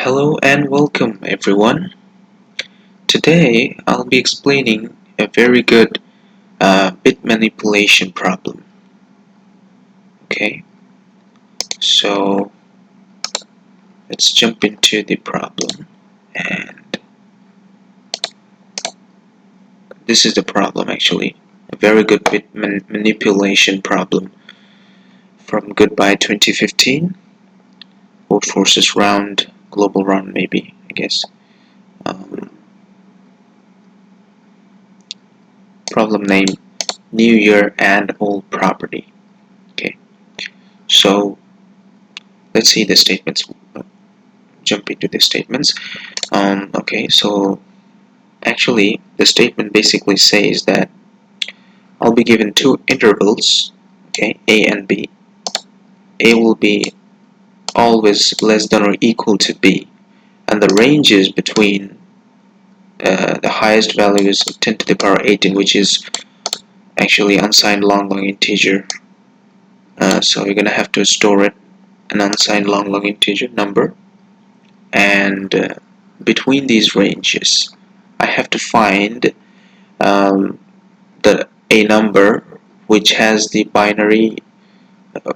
Hello and welcome everyone. Today I'll be explaining a very good bit manipulation problem. Okay, so let's jump into the problem, and this is the problem actually. A very good bit manipulation problem from Goodbye 2015, codeforces round, global round maybe, I guess. Um, Problem name New Year and Old Property. Okay, so let's see the statements. Jump into the statements. Okay, so actually the statement basically says that I'll be given two intervals, okay, A and B. A will be always less than or equal to B, and the ranges between the highest values of 10 to the power 18, which is actually unsigned long integer. So you're gonna have to store it an unsigned long integer number, and between these ranges I have to find um, a number which has the binary uh,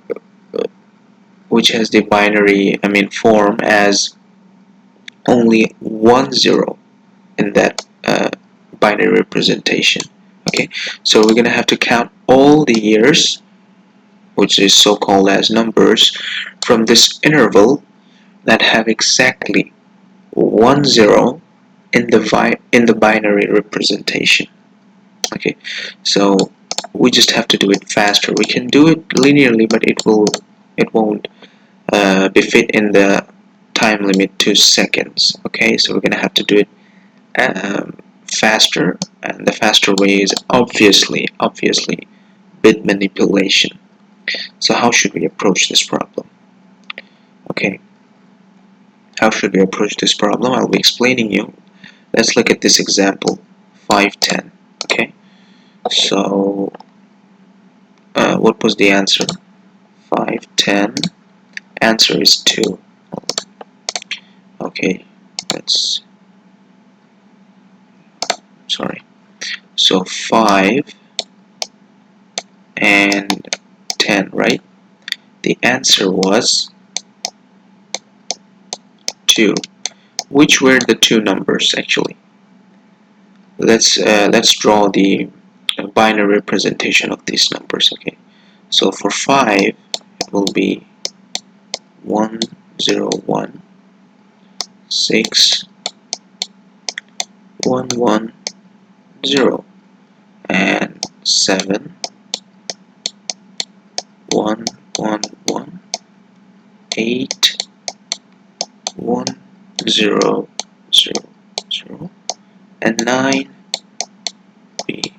form as only 1 0 in that binary representation. Okay, so we're gonna have to count all the years, which is so-called as numbers, from this interval that have exactly 1 0 in the binary representation. Okay, so we just have to do it faster. We can do it linearly, but it won't be fit in the time limit 2 seconds. Okay, so we're gonna have to do it faster, and the faster way is obviously bit manipulation. So how should we approach this problem? Okay, how should we approach this problem? I'll be explaining you. Let's look at this example, 510. Okay, so what was the answer? 510. Answer is 2. Okay, let's so 5 and 10, right? The answer was 2. Which were the two numbers actually? Let's draw the binary representation of these numbers. Okay, so for 5 it will be 1 0 1 6 1 1 0, and 7 1 1 1 8 1 0 0 0, and 9 be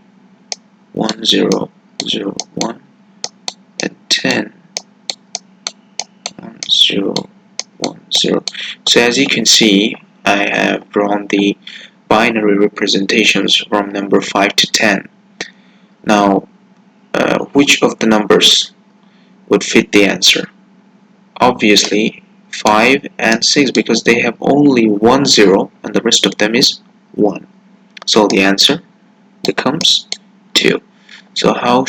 1 0 0 1, and 10 1 0 1 0. So as you can see, I have drawn the binary representations from number 5 to 10. Now which of the numbers would fit the answer? Obviously 5 and 6, because they have only 1 0 and the rest of them is 1. So the answer becomes 2. So how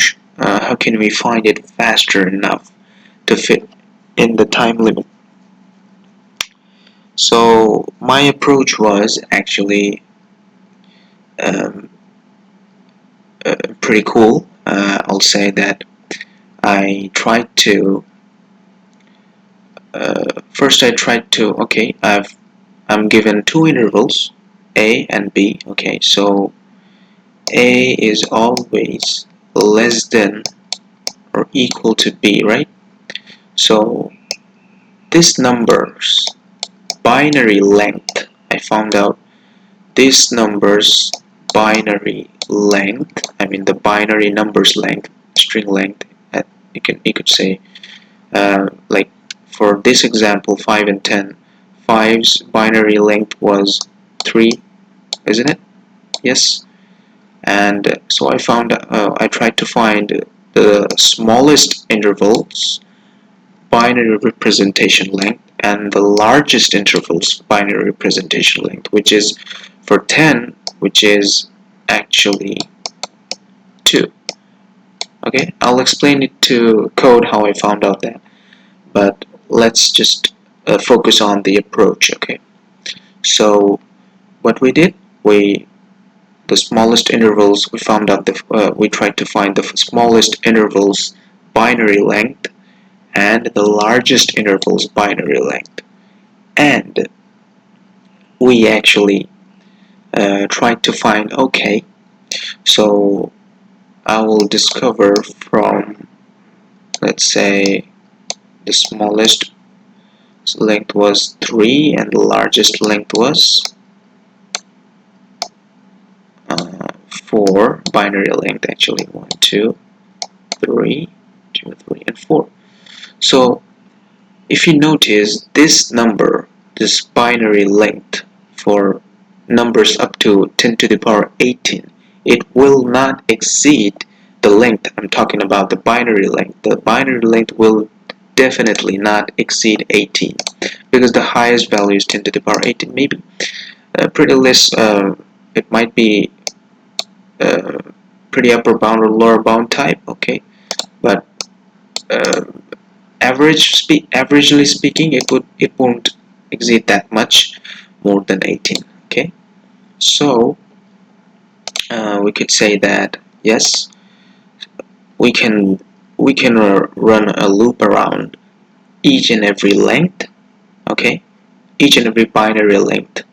can we find it faster enough to fit in the time limit? So my approach was actually um, pretty cool. I'll say that I tried to first I tried to, okay, I'm given two intervals, A and B. Okay, so A is always less than or equal to B, right? So this number's binary length, I found out this number's binary length, the binary numbers length, string length, you could say, like for this example 5 and 10, 5's binary length was 3, isn't it? Yes. And so I tried to find the smallest intervals binary representation length and the largest interval's binary representation length, which is for 10, which is actually 2. Okay, I'll explain it to code how I found out that, but let's just focus on the approach. Okay, so what we did, the smallest intervals, we found out we tried to find the smallest intervals binary length and the largest intervals binary length, and we actually tried to find, okay, so I will discover from, let's say, the smallest length was 3 and the largest length was 4, binary length actually, 1 2 3 2 3 and 4. So if you notice this number, this binary length for numbers up to 10 to the power 18, it will not exceed the length. I'm talking about the binary length. The binary length will definitely not exceed 18 because the highest value is 10 to the power 18. Maybe pretty less, it might be pretty upper bound or lower bound type, okay, but uh, averagely speaking, it won't exceed that much more than 18. Okay, so we could say that yes, we can run a loop around each and every length. Okay, each and every binary length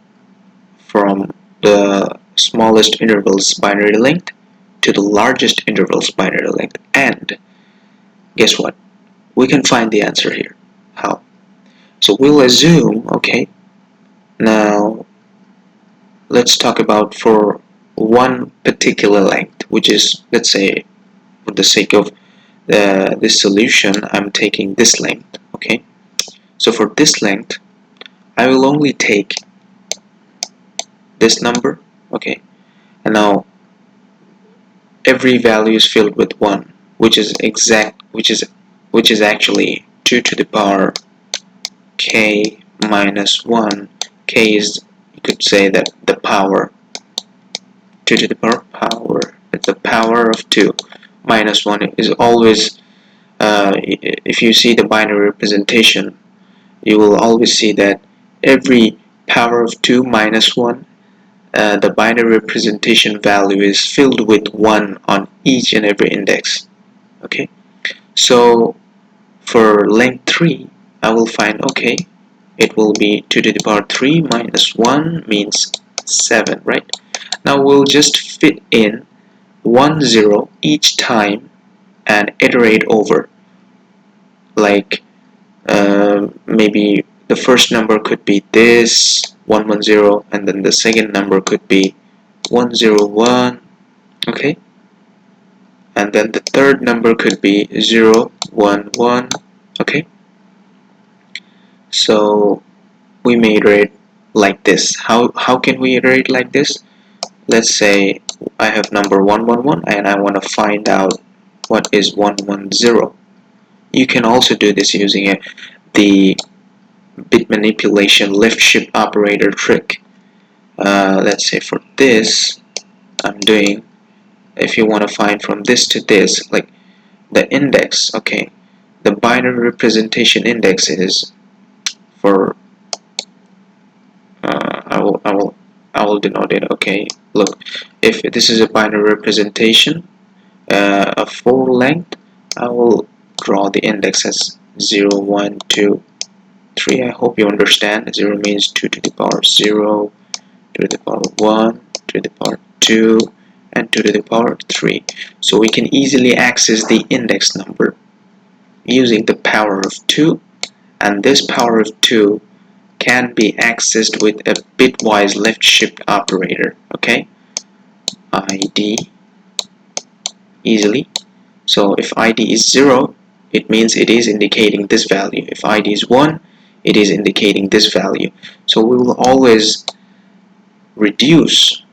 from the smallest interval's binary length to the largest interval's binary length, and guess what? We can find the answer here. How? So we'll assume, okay, now let's talk about for one particular length, which is, let's say, for the sake of this solution, I'm taking this length, okay? So for this length, I will only take this number, okay? And now every value is filled with 1, which is actually 2 to the power k minus 1. K is, you could say that the power, 2 to the power, it's the power of 2. Minus 1 is always, if you see the binary representation, you will always see that every power of 2 minus 1, the binary representation value is filled with 1 on each and every index. Okay, so for length 3, I will find, okay, it will be 2 to the power 3 minus 1 means 7, right? Now we'll just fit in 1 0 each time and iterate over. Like maybe the first number could be this 110, and then the second number could be 101, okay? And then the third number could be 011, okay? So we may iterate like this. How can we iterate like this? Let's say I have number 111 and I want to find out what is 110. You can also do this using the bit manipulation lift shift operator trick. Let's say for this, I'm doing, if you want to find from this to this, like the index, okay, the binary representation index is for I will denote it. Okay, look, if this is a binary representation of 4 length, I will draw the index as 0 1 2 3. I hope you understand. 0 means 2 to the power 0, 2 to the power 1, 2 to the power 2, and 2 to the power 3. So we can easily access the index number using the power of 2, and this power of 2 can be accessed with a bitwise left shift operator. Okay, ID easily. So if ID is 0, it means it is indicating this value. If ID is 1, it is indicating this value. So we will always reduce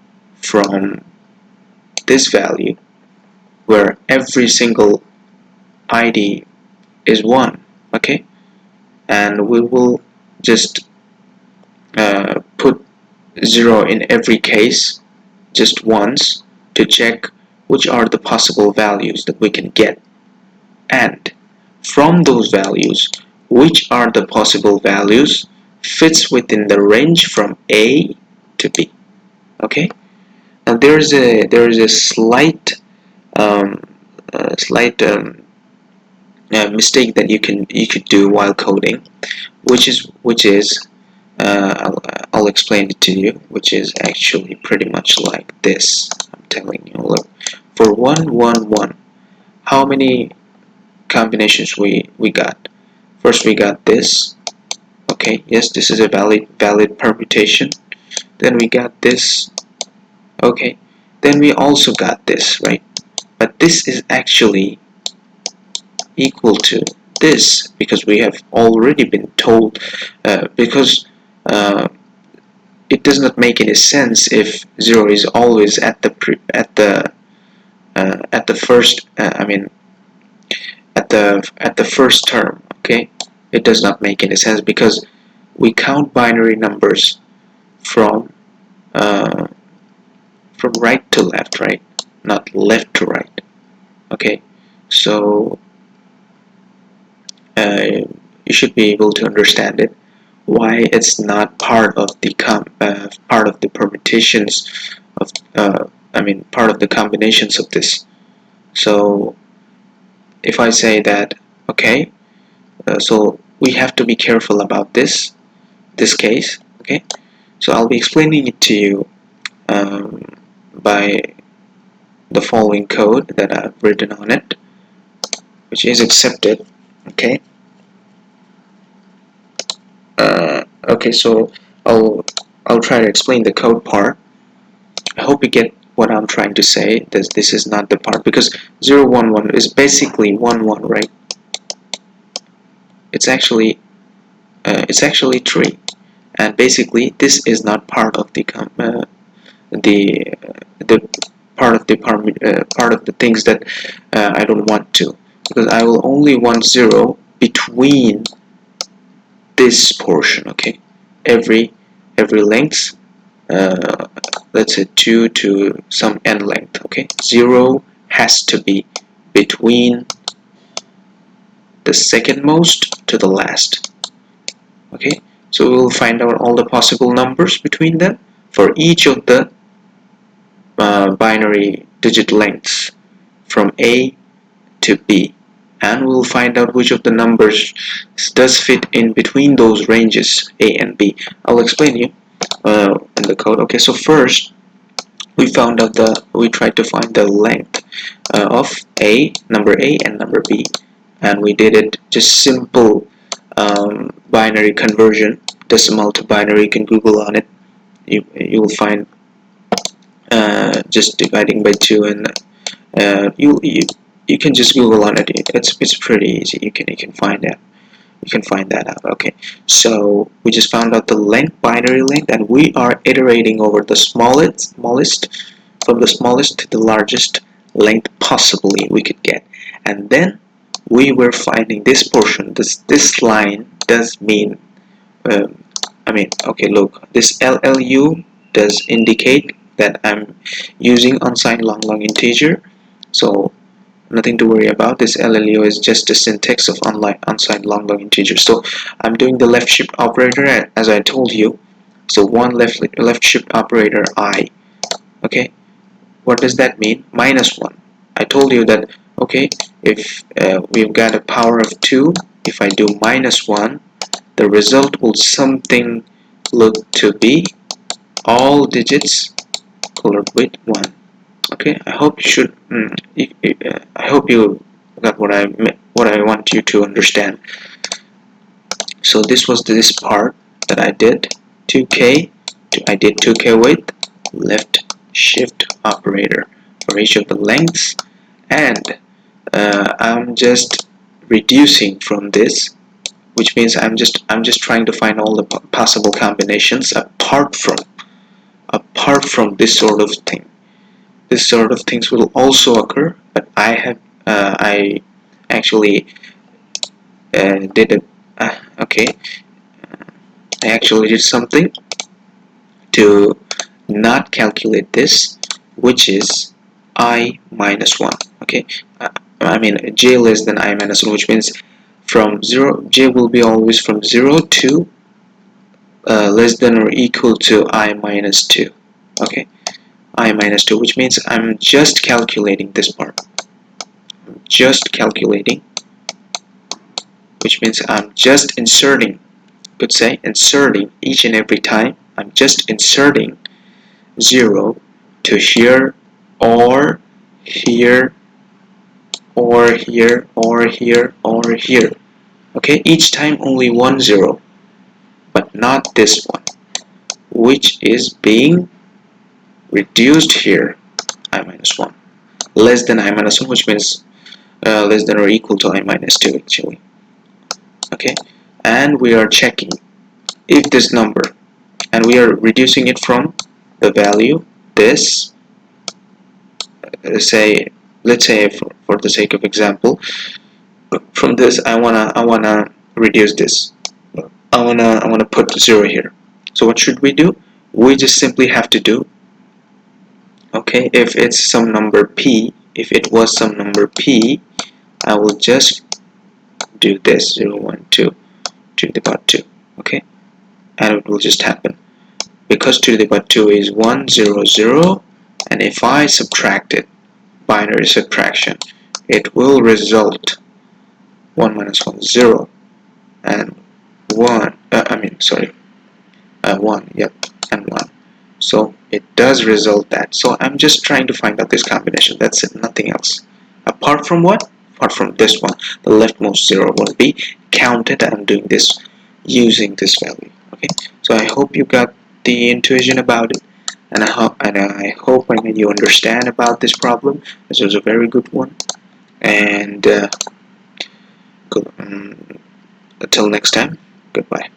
from this value where every single ID is 1. Okay, and we will just put 0 in every case just once to check which are the possible values that we can get, and from those values which are the possible values fits within the range from A to B. Okay, now there is a um, slight mistake that you could do while coding, which is I'll explain it to you, which is actually pretty much like this. I'm telling you, look, for 111, how many combinations we got? First we got this. Okay, yes, this is a valid permutation. Then we got this. Okay, then we also got this, right? But this is actually equal to this because we have already been told, because uh, it does not make any sense if 0 is always at the first, at the first term. Okay, it does not make any sense because we count binary numbers from uh, from right to left, right, not left to right. Okay, so you should be able to understand it, why it's not part of the permutations of part of the combinations of this. So if I say that, okay, so we have to be careful about this case. Okay, so I'll be explaining it to you by the following code that I've written on it, which is accepted. Okay, okay, so I'll try to explain the code part. I hope you get what I'm trying to say. This is not the part, because 0, 1, 1 is basically 1, 1, right? It's actually 3, and basically this is not part of the the the part of the things that I don't want to, because I will only want 0 between this portion. Okay, every length, uh, let's say 2 to some n length. Okay, 0 has to be between the second most to the last. Okay, so we will find out all the possible numbers between them for each of the binary digit lengths from A to B, and we'll find out which of the numbers does fit in between those ranges A and B. I'll explain you in the code. Okay, so first we tried to find the length of number A and number B, and we did it just simple binary conversion, decimal to binary. You can Google on it. You will find just dividing by 2, and you can just Google on it. It's pretty easy. You can find that. You can find that out. Okay, so we just found out the length, binary length, and we are iterating over the smallest from the smallest to the largest length possibly we could get, and then we were finding this portion. This line does mean, okay, look, this LLU does indicate that I'm using unsigned long integer, so nothing to worry about. This LLU is just a syntax of unsigned long integer. So I'm doing the left shift operator as I told you. So one left shift operator I. Okay, what does that mean? -1. I told you that, okay, if we've got a power of 2, if I do -1, the result will something look to be all digits colored with 1. Okay, I hope you should. I hope you got what I want you to understand. So this was this part that I did. 2k. I did 2k with left shift operator for each of the lengths, and I'm just reducing from this, which means I'm just trying to find all the possible combinations apart from this sort of thing. This sort of things will also occur, but I actually did a Okay, I actually did something to not calculate this, which is I minus 1. Okay, I mean j less than I minus 1, which means from 0, j will be always from 0 to less than or equal to I minus 2. Okay, I minus 2, which means I'm just calculating this part. I'm just calculating, which means I'm just inserting, could say inserting each and every time. I'm just inserting 0 to here or here or here or here or here. Okay, each time only 1 0, but not this one, which is being reduced here, I minus 1. Less than I minus 1, which means less than or equal to I minus 2 actually. Okay, and we are checking if this number, and we are reducing it from the value this, say, let's say for the sake of example, from this I wanna reduce this. I wanna put 0 here. So what should we do? We just simply have to do, okay, if it's some number p, if it was some number p, I will just do this 0 1 2 to the power 2. Okay, and it will just happen because 2 to the power 2 is 1 0 0, and if I subtract it, binary subtraction, it will result 1 minus 1 0, and 1 1, yep, and 1. So it does result that. So I'm just trying to find out this combination. That's it, nothing else. Apart from what? Apart from this one, the leftmost 0 will be counted. I'm doing this using this value. Okay, so I hope you got the intuition about it, and I hope I made you understand about this problem. This was a very good one, and until next time, goodbye.